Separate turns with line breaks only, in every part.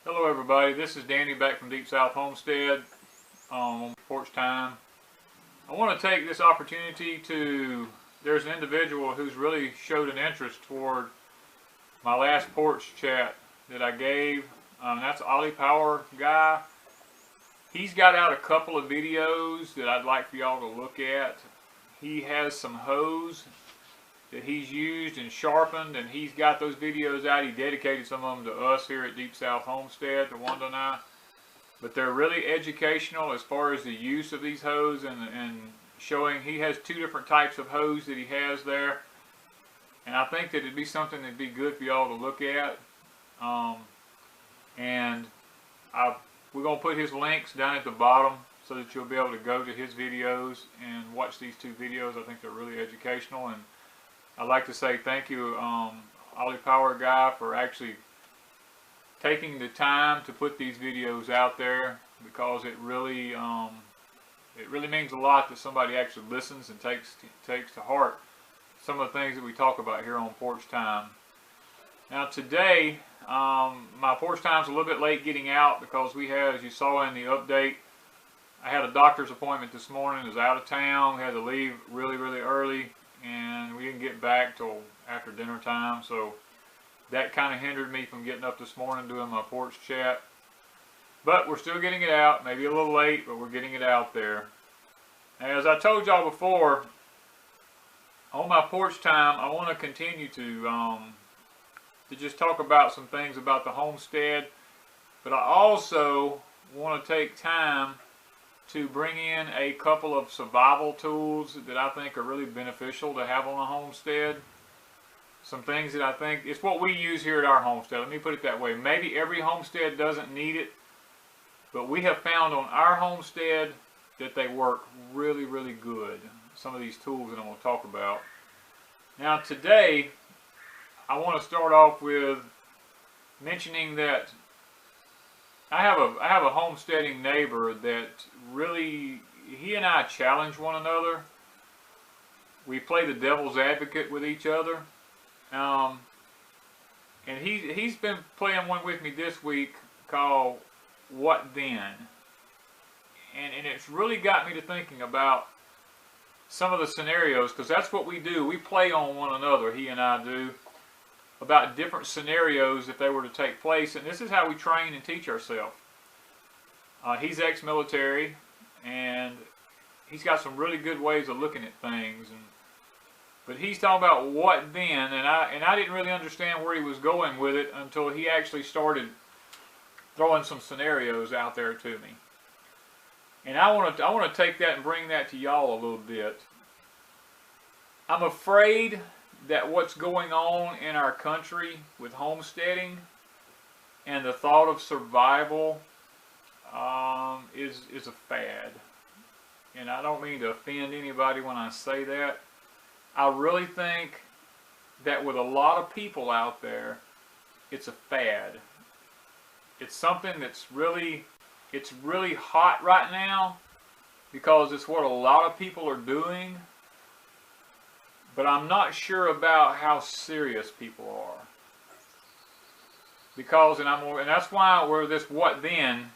Hello everybody, this is Danny back from Deep South Homestead on Porch Time. I want to take this opportunity there's an individual who's really showed an interest toward my last porch chat that I gave. That's Ollie Power guy. He's got out a couple of videos that I'd like for y'all to look at. He has some hose that he's used and sharpened, and he's got those videos out. He dedicated some of them to us here at Deep South Homestead, to Wanda and I. But they're really educational as far as the use of these hose and showing. He has two different types of hose that he has there, and I think that it'd be something that'd be good for y'all to look at. We're going to put his links down at the bottom so that you'll be able to go to his videos and watch these two videos. I think they're really educational, and I'd like to say thank you, Ollie Power guy, for actually taking the time to put these videos out there, because it really means a lot that somebody actually listens and takes to heart some of the things that we talk about here on Porch Time. Now today, my Porch Time's a little bit late getting out because we had, as you saw in the update, I had a doctor's appointment this morning. I was out of town. We had to leave really early, and we didn't get back till after dinner time, so that kind of hindered me from getting up this morning doing my porch chat. But we're still getting it out, maybe a little late, but we're getting it out there. As I told y'all before, on my Porch Time, I want to continue to just talk about some things about the homestead, but I also want to take time to bring in a couple of survival tools that I think are really beneficial to have on a homestead. Some things that I think, it's what we use here at our homestead. Let me put it that way. Maybe every homestead doesn't need it, but we have found on our homestead that they work really good. Some of these tools that I'm going to talk about. Now today, I want to start off with mentioning that I have a homesteading neighbor that really, he and I challenge one another. We play the devil's advocate with each other. And he's been playing one with me this week called What Then? And it's really got me to thinking about some of the scenarios, because that's what we do. We play on one another, he and I do, about different scenarios if they were to take place, and this is how we train and teach ourselves. He's ex-military, and he's got some really good ways of looking at things, but he's talking about what then, and I didn't really understand where he was going with it until he actually started throwing some scenarios out there to me. And I want to take that and bring that to y'all a little bit. I'm afraid that what's going on in our country with homesteading and the thought of survival is a fad. And I don't mean to offend anybody when I say that. I really think that with a lot of people out there, it's a fad. It's something that's really hot right now because it's what a lot of people are doing. But I'm not sure about how serious people are. Because, and that's why where this what then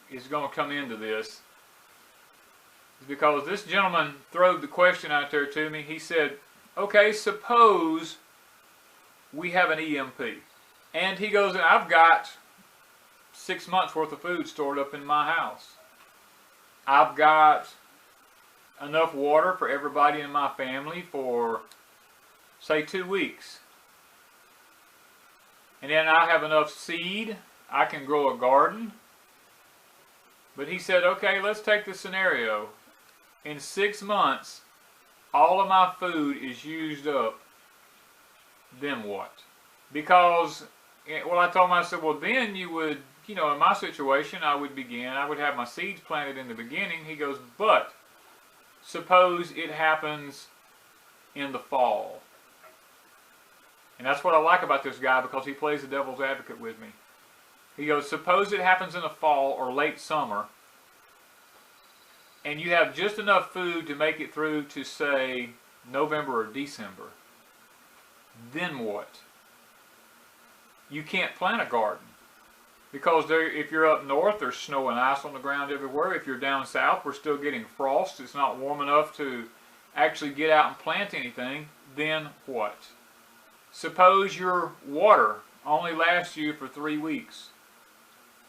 is going to come into this. Is because this gentleman threw the question out there to me. He said, okay, suppose we have an EMP. And he goes, I've got 6 months worth of food stored up in my house. I've got enough water for everybody in my family for, say, 2 weeks. And then I have enough seed. I can grow a garden. But he said, okay, let's take the scenario. In 6 months, all of my food is used up. Then what? Because, well, I told him, I said, well, then you would, in my situation, I would have my seeds planted in the beginning. He goes, but suppose it happens in the fall. And that's what I like about this guy, because he plays the devil's advocate with me. He goes, suppose it happens in the fall or late summer, and you have just enough food to make it through to, say, November or December. Then what? You can't plant a garden. Because if you're up north, there's snow and ice on the ground everywhere. If you're down south, we're still getting frost. It's not warm enough to actually get out and plant anything. Then what? Suppose your water only lasts you for 3 weeks.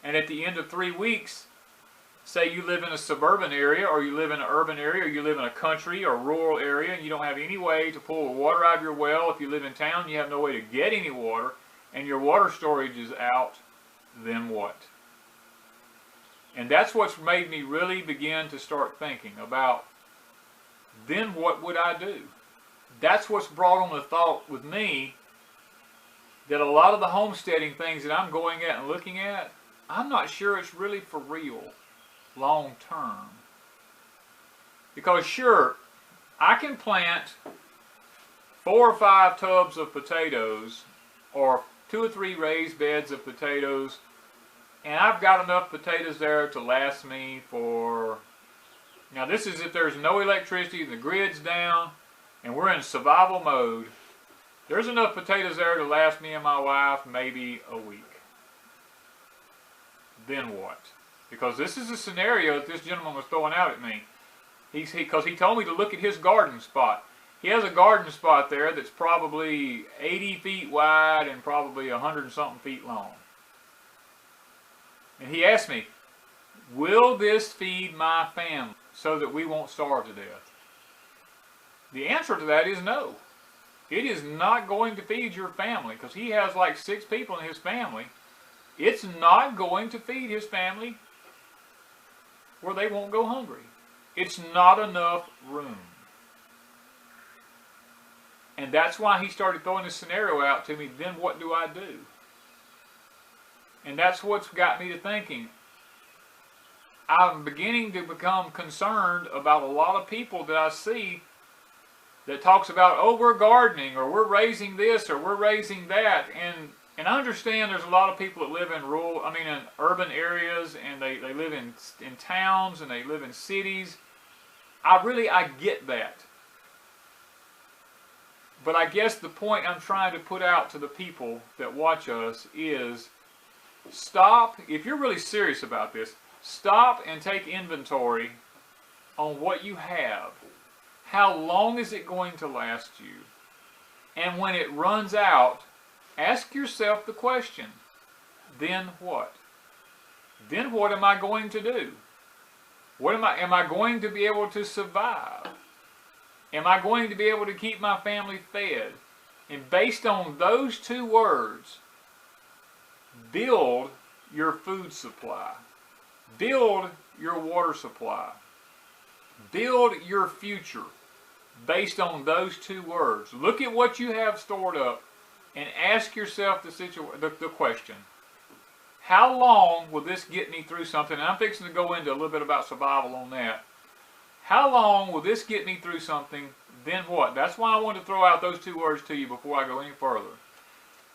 And at the end of 3 weeks, say you live in a suburban area, or you live in an urban area, or you live in a country or rural area, and you don't have any way to pull water out of your well. If you live in town, you have no way to get any water, and your water storage is out. Then what? And that's what's made me really begin to start thinking about, then what would I do? That's what's brought on the thought with me that a lot of the homesteading things that I'm going at and looking at, I'm not sure it's really for real long term. Because sure, I can plant 4 or 5 tubs of potatoes or 2 or 3 raised beds of potatoes, and I've got enough potatoes there to last me for, now this is if there's no electricity and the grid's down and we're in survival mode. There's enough potatoes there to last me and my wife maybe a week. Then what? Because this is a scenario that this gentleman was throwing out at me. Because he told me to look at his garden spot. He has a garden spot there that's probably 80 feet wide and probably 100 and something feet long. And he asked me, will this feed my family so that we won't starve to death? The answer to that is no. It is not going to feed your family, because he has like 6 people in his family. It's not going to feed his family where they won't go hungry. It's not enough room. And that's why he started throwing this scenario out to me, then what do I do? And that's what's got me to thinking. I'm beginning to become concerned about a lot of people that I see that talks about, oh, we're gardening, or we're raising this, or we're raising that. And I understand there's a lot of people that live in in urban areas, and they live in towns, and they live in cities. I get that. But I guess the point I'm trying to put out to the people that watch us is, stop, if you're really serious about this, stop and take inventory on what you have. How long is it going to last you? And when it runs out, ask yourself the question, then what? Then what am I going to do? Am I going to be able to survive? Am I going to be able to keep my family fed? And based on those 2 words, build your food supply. Build your water supply. Build your future based on those 2 words. Look at what you have stored up and ask yourself the question, how long will this get me through something? And I'm fixing to go into a little bit about survival on that. How long will this get me through something? Then what? That's why I wanted to throw out those 2 words to you before I go any further.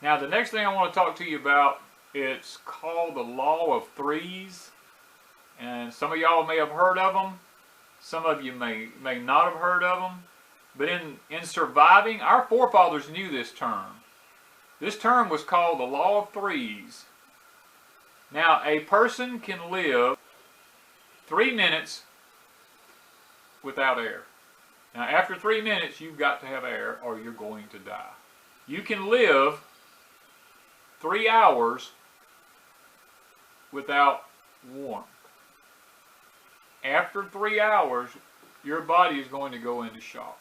Now, the next thing I want to talk to you about, it's called the Law of Threes. And some of y'all may have heard of them. Some of you may not have heard of them. But in surviving, our forefathers knew this term. This term was called the Law of Threes. Now, a person can live 3 minutes without air. Now, after 3 minutes, you've got to have air or you're going to die. You can live 3 hours without warmth. After 3 hours, your body is going to go into shock.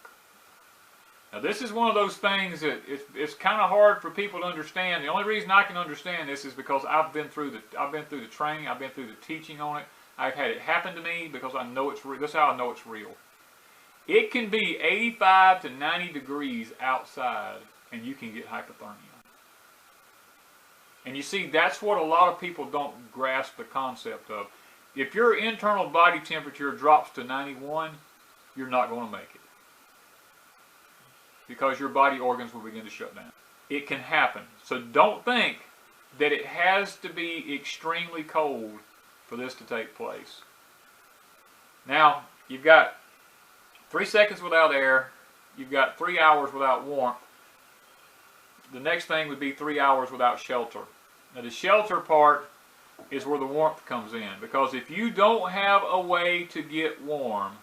Now, this is one of those things that it's kind of hard for people to understand. The only reason I can understand this is because I've been through the training, I've been through the teaching on it. I've had it happen to me because I know it's real. That's how I know it's real. It can be 85 to 90 degrees outside, and you can get hypothermia. And you see, that's what a lot of people don't grasp the concept of. If your internal body temperature drops to 91, you're not going to make it, because your body organs will begin to shut down. It can happen. So don't think that it has to be extremely cold for this to take place. Now, you've got 3 seconds without air. You've got 3 hours without warmth. The next thing would be 3 hours without shelter. Now, the shelter part, is where the warmth comes in. Because if you don't have a way to get warm,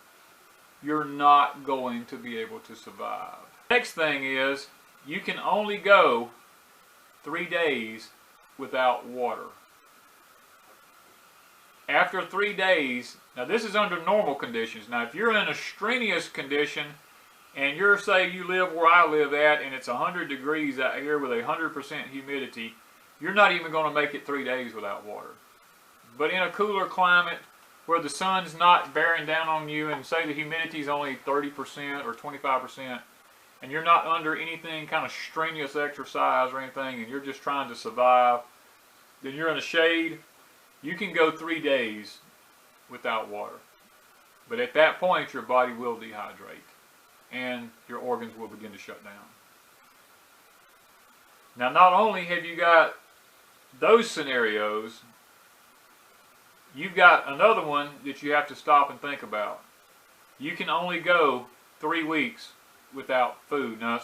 you're not going to be able to survive. Next thing is, you can only go 3 days without water. After 3 days, now this is under normal conditions. Now if you're in a strenuous condition, and you're, say you live where I live at, and it's 100 degrees out here with 100% humidity, you're not even going to make it 3 days without water. But in a cooler climate, where the sun's not bearing down on you, and say the humidity is only 30% or 25%, and you're not under anything kind of strenuous exercise or anything, and you're just trying to survive, then you're in the shade, you can go 3 days without water. But at that point, your body will dehydrate, and your organs will begin to shut down. Now, not only have you got those scenarios, you've got another one that you have to stop and think about. You can only go 3 weeks without food. Now,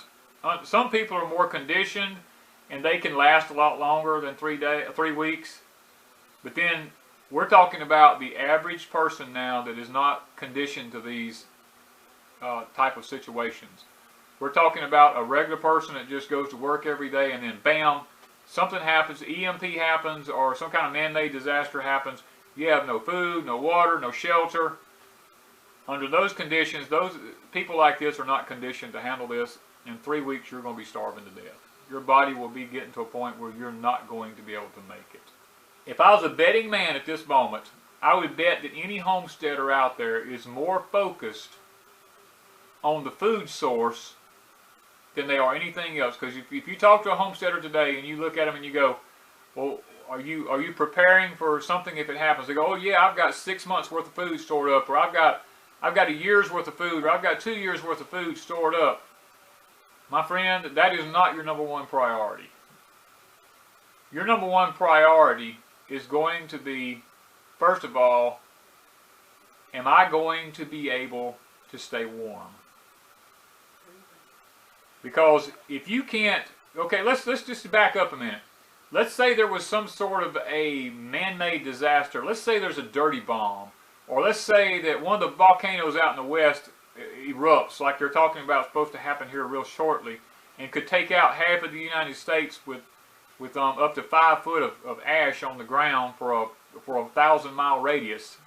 some people are more conditioned, and they can last a lot longer than 3 weeks. But then we're talking about the average person now that is not conditioned to these type of situations. We're talking about a regular person that just goes to work every day, and then bam, something happens, EMP happens, or some kind of man-made disaster happens. You have no food, no water, no shelter. Under those conditions, those people like this are not conditioned to handle this. In 3 weeks, you're going to be starving to death. Your body will be getting to a point where you're not going to be able to make it. If I was a betting man at this moment, I would bet that any homesteader out there is more focused on the food source than they are anything else. Because if you talk to a homesteader today and you look at them and you go, well, are you preparing for something if it happens? They go, oh yeah, I've got 6 months worth of food stored up, or I've got a year's worth of food, or I've got 2 years worth of food stored up. My friend, that is not your number one priority. Your number one priority is going to be, first of all, am I going to be able to stay warm? Because if you can't, okay, let's just back up a minute. Let's say there was some sort of a man-made disaster. Let's say there's a dirty bomb. Or let's say that one of the volcanoes out in the west erupts, like they're talking about supposed to happen here real shortly, and could take out half of the United States with up to 5 foot of ash on the ground for a 1,000-mile radius.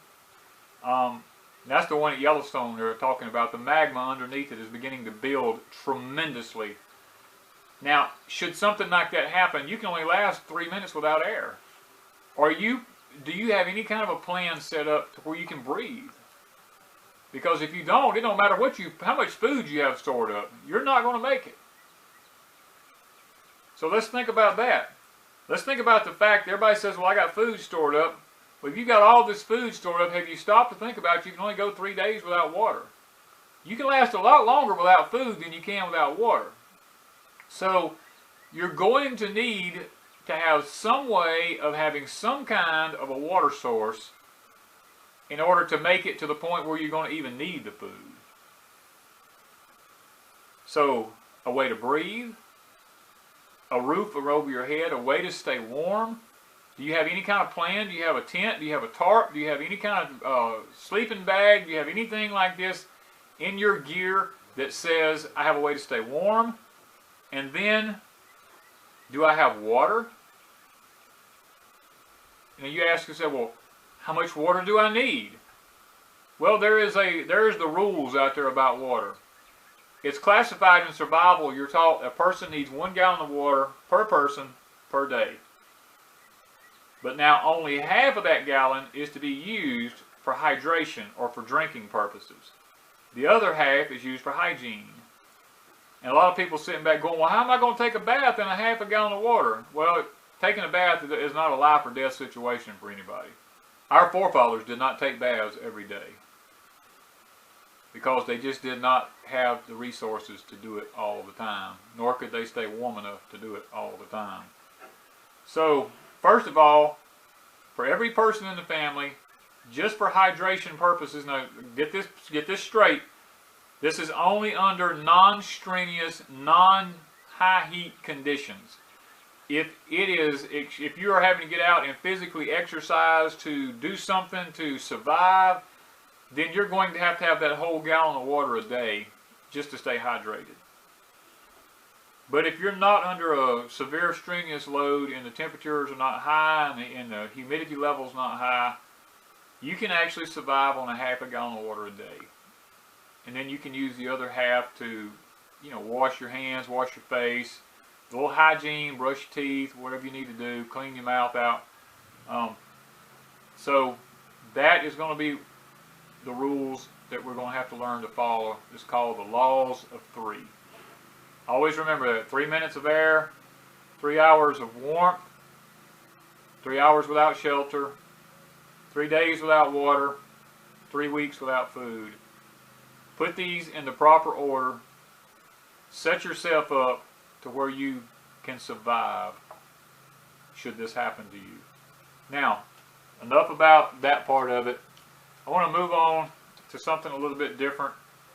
That's the one at Yellowstone they're talking about. The magma underneath it is beginning to build tremendously. Now, should something like that happen, you can only last 3 minutes without air. Do you have any kind of a plan set up to where you can breathe? Because if you don't, it don't matter how much food you have stored up, you're not going to make it. So let's think about that. Let's think about the fact that everybody says, well, I got food stored up. Well, if you've got all this food stored up, have you stopped to think about you can only go 3 days without water? You can last a lot longer without food than you can without water. So you're going to need to have some way of having some kind of a water source in order to make it to the point where you're going to even need the food. So a way to breathe, a roof over your head, a way to stay warm. Do you have any kind of plan? Do you have a tent? Do you have a tarp? Do you have any kind of sleeping bag? Do you have anything like this in your gear that says, I have a way to stay warm? And then, do I have water? And you ask yourself, well, how much water do I need? Well, there's the rules out there about water. It's classified in survival. You're taught a person needs 1 gallon of water per person per day. But now only half of that gallon is to be used for hydration or for drinking purposes. The other half is used for hygiene. And a lot of people sitting back going, well, how am I going to take a bath in a half a gallon of water? Well, taking a bath is not a life or death situation for anybody. Our forefathers did not take baths every day because they just did not have the resources to do it all the time, nor could they stay warm enough to do it all the time. So, first of all, for every person in the family, just for hydration purposes, now get this straight, this is only under non-strenuous, non-high heat conditions. if you are having to get out and physically exercise to do something to survive, then you're going to have that whole gallon of water a day just to stay hydrated. But if you're not under a severe strenuous load and the temperatures are not high and the humidity level's not high, you can actually survive on a half a gallon of water a day. And then you can use the other half to, wash your hands, wash your face, a little hygiene, brush your teeth, whatever you need to do, clean your mouth out. So that is going to be the rules that we're going to have to learn to follow. It's called the laws of 3. Always remember that 3 minutes of air, 3 hours of warmth, 3 hours without shelter, 3 days without water, 3 weeks without food. Put these in the proper order. Set yourself up to where you can survive should this happen to you. Now, enough about that part of it. I want to move on to something a little bit different.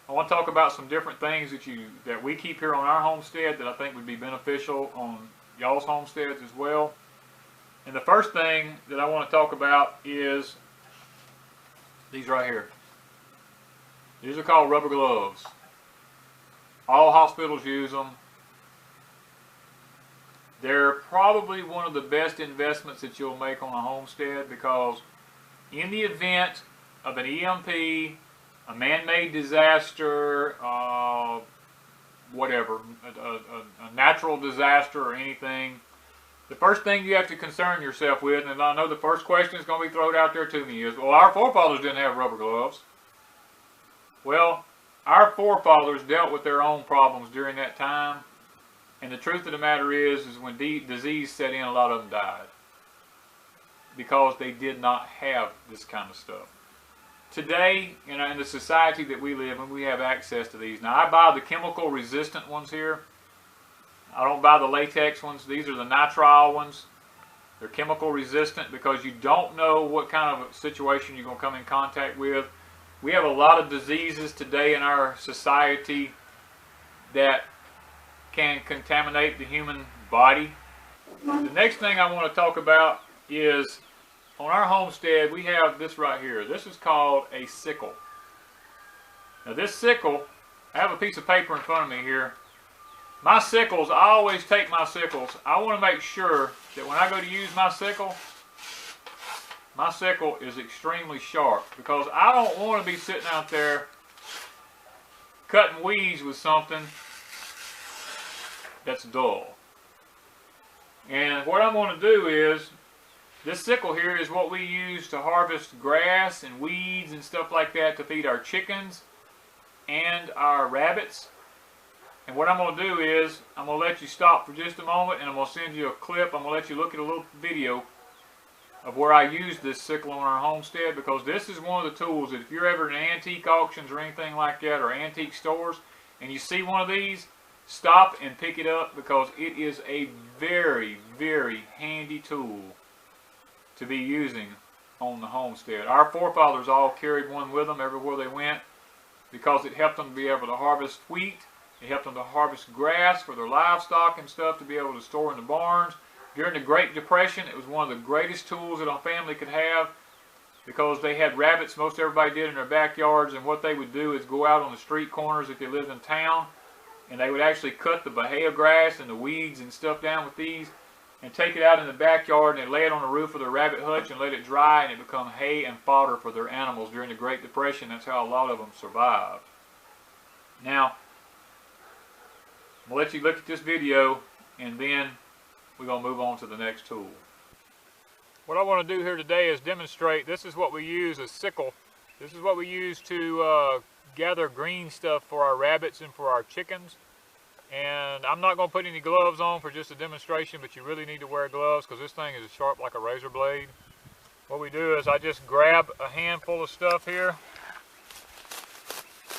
I want to talk about some different things that we keep here on our homestead that I think would be beneficial on y'all's homesteads as well. And the first thing that I want to talk about is these right here. These are called rubber gloves. All hospitals use them. They're probably one of the best investments that you'll make on a homestead, because in the event of an EMP, a man-made disaster, whatever, a natural disaster or anything, the first thing you have to concern yourself with, and I know the first question is going to be thrown out there to me, is, well, our forefathers didn't have rubber gloves. Well, our forefathers dealt with their own problems during that time, and the truth of the matter is when disease set in, a lot of them died because they did not have this kind of stuff. Today, in the society that we live in, we have access to these. Now, I buy the chemical resistant ones here. I don't buy the latex ones. These are the nitrile ones. They're chemical resistant because you don't know what kind of a situation you're going to come in contact with. We have a lot of diseases today in our society that can contaminate the human body. The next thing I want to talk about is, on our homestead, we have this right here. This is called a sickle. Now this sickle, I have a piece of paper in front of me here. My sickles, I always take my sickles. I want to make sure that when I go to use my sickle is extremely sharp, because I don't want to be sitting out there cutting weeds with something that's dull. And what I'm going to do is, this sickle here is what we use to harvest grass and weeds and stuff like that to feed our chickens and our rabbits. And what I'm going to do is, I'm going to let you stop for just a moment, and I'm going to send you a clip. I'm going to let you look at a little video of where I use this sickle on our homestead, because this is one of the tools that if you're ever in antique auctions or anything like that, or antique stores, and you see one of these, stop and pick it up, because it is a very, very handy tool to be using on the homestead. Our forefathers all carried one with them everywhere they went, because it helped them to be able to harvest wheat. It helped them to harvest grass for their livestock and stuff to be able to store in the barns. During the Great Depression, it was one of the greatest tools that a family could have, because they had rabbits, most everybody did, in their backyards, and what they would do is go out on the street corners if they lived in town, and they would actually cut the bahia grass and the weeds and stuff down with these, and take it out in the backyard, and they lay it on the roof of their rabbit hutch and let it dry, and it become hay and fodder for their animals during the Great Depression. That's how a lot of them survived. Now, I'm going to let you look at this video, and then we're going to move on to the next tool. What I want to do here today is demonstrate, this is what we use, a sickle. This is what we use to gather green stuff for our rabbits and for our chickens. And I'm not going to put any gloves on for just a demonstration, but you really need to wear gloves, because this thing is sharp like a razor blade. What we do is I just grab a handful of stuff here,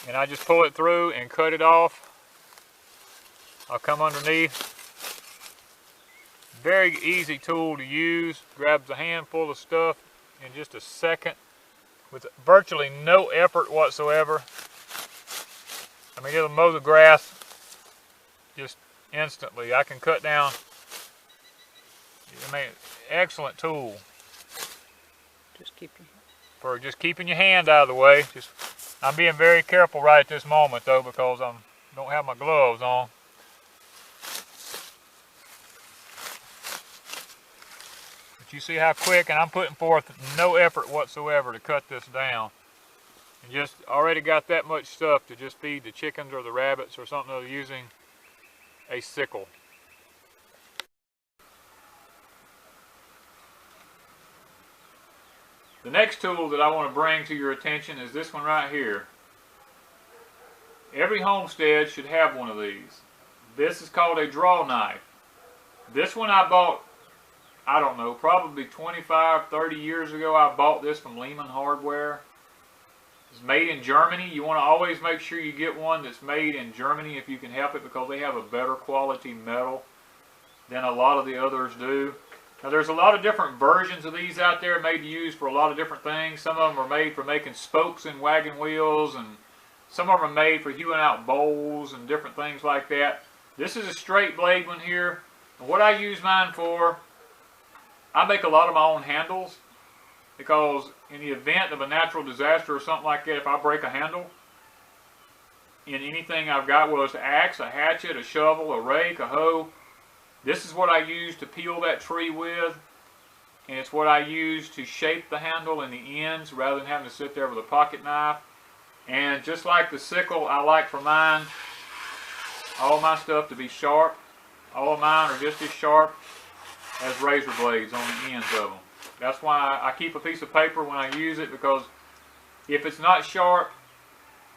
and I just pull it through and cut it off. I'll come underneath. Very easy tool to use. Grabs a handful of stuff in just a second with virtually no effort whatsoever. I mean, it'll mow the grass just instantly. I can cut down I mean, excellent tool.
Just keep your...
For just keeping your hand out of the way. I'm being very careful right at this moment though, because I don't have my gloves on. But you see how quick, and I'm putting forth no effort whatsoever to cut this down. And just already got that much stuff to just feed the chickens or the rabbits or something other using a sickle. The next tool that I want to bring to your attention is this one right here. Every homestead should have one of these. This is called a draw knife. This one I bought, I don't know, probably 25, 30 years ago. I bought this from Lehman Hardware. It's made in Germany. You want to always make sure you get one that's made in Germany if you can help it, because they have a better quality metal than a lot of the others do. Now there's a lot of different versions of these out there made to use for a lot of different things. Some of them are made for making spokes in wagon wheels, and some of them are made for hewing out bowls and different things like that. This is a straight blade one here. And what I use mine for, I make a lot of my own handles, because in the event of a natural disaster or something like that, if I break a handle in anything I've got, whether it's an axe, a hatchet, a shovel, a rake, a hoe, this is what I use to peel that tree with, and it's what I use to shape the handle and the ends rather than having to sit there with a pocket knife. And just like the sickle, I like for mine, all my stuff to be sharp. All of mine are just as sharp as razor blades on the ends of them. That's why I keep a piece of paper when I use it, because if it's not sharp,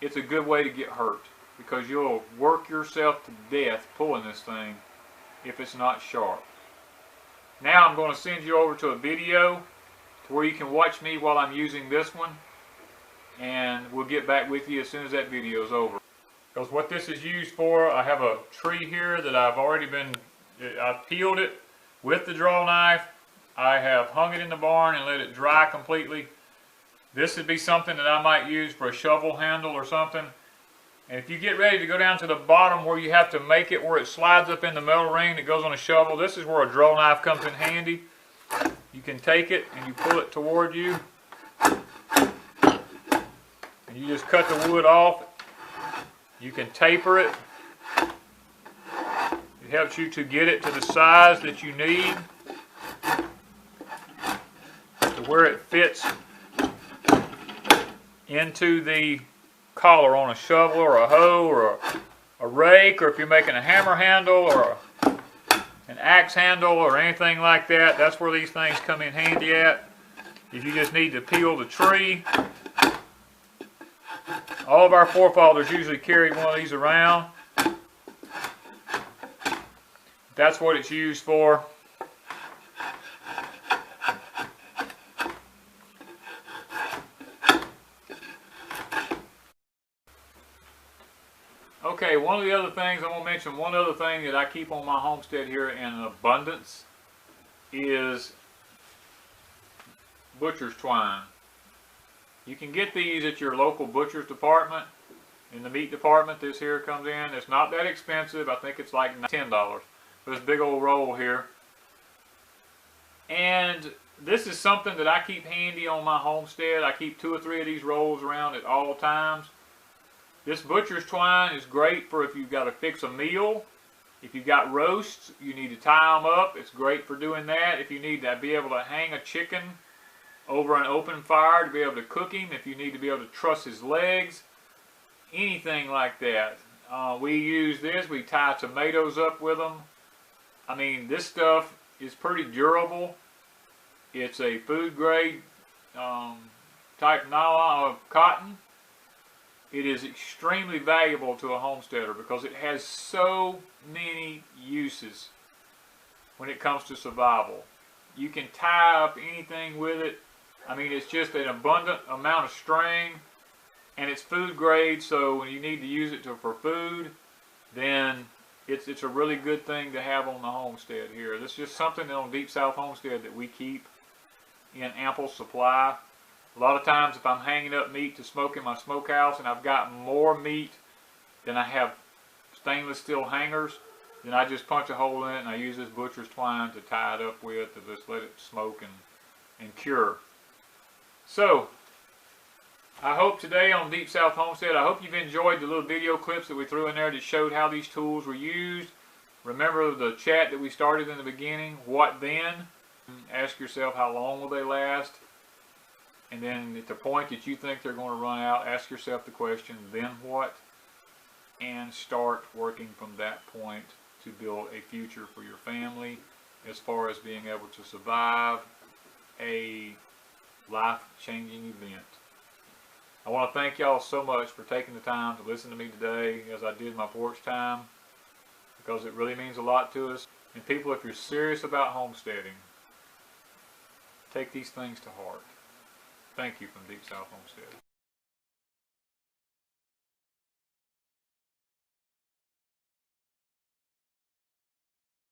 it's a good way to get hurt, because you'll work yourself to death pulling this thing if it's not sharp. Now I'm going to send you over to a video to where you can watch me while I'm using this one, and we'll get back with you as soon as that video is over. Because what this is used for, I have a tree here that I've peeled it with the draw knife. I have hung it in the barn and let it dry completely. This would be something that I might use for a shovel handle or something. And if you get ready to go down to the bottom where you have to make it where it slides up in the metal ring that goes on a shovel, this is where a draw knife comes in handy. You can take it and you pull it toward you, and you just cut the wood off. You can taper it. It helps you to get it to the size that you need, to where it fits into the collar on a shovel or a hoe or a rake, or if you're making a hammer handle or an axe handle or anything like that. That's where these things come in handy at. If you just need to peel the tree. All of our forefathers usually carried one of these around. That's what it's used for. Okay, one of the other things I want to mention, one other thing that I keep on my homestead here in abundance is butcher's twine. You can get these at your local butcher's department. In the meat department, this here comes in. It's not that expensive. I think it's like $10 for this big old roll here. And this is something that I keep handy on my homestead. I keep 2 or 3 of these rolls around at all times. This butcher's twine is great for if you've got to fix a meal. If you've got roasts, you need to tie them up. It's great for doing that. If you need to be able to hang a chicken over an open fire to be able to cook him, if you need to be able to truss his legs, anything like that. We use this. We tie tomatoes up with them. I mean, this stuff is pretty durable. It's a food grade type nylon of cotton. It is extremely valuable to a homesteader because it has so many uses when it comes to survival. You can tie up anything with it. I mean, it's just an abundant amount of string, and it's food grade, so when you need to use it for food, then it's a really good thing to have on the homestead here. This is just something on Deep South Homestead that we keep in ample supply. A lot of times if I'm hanging up meat to smoke in my smokehouse and I've got more meat than I have stainless steel hangers, Then I just punch a hole in it, and I use this butcher's twine to tie it up with to just let it smoke and cure. So, I hope today on Deep South Homestead, I hope you've enjoyed the little video clips that we threw in there that showed how these tools were used. Remember the chat that we started in the beginning, what then? Ask yourself how long will they last? And then at the point that you think they're going to run out, ask yourself the question, then what? And start working from that point to build a future for your family as far as being able to survive a life-changing event. I want to thank y'all so much for taking the time to listen to me today as I did my porch time, because it really means a lot to us. And people, if you're serious about homesteading, take these things to heart. Thank you from Deep South Homestead.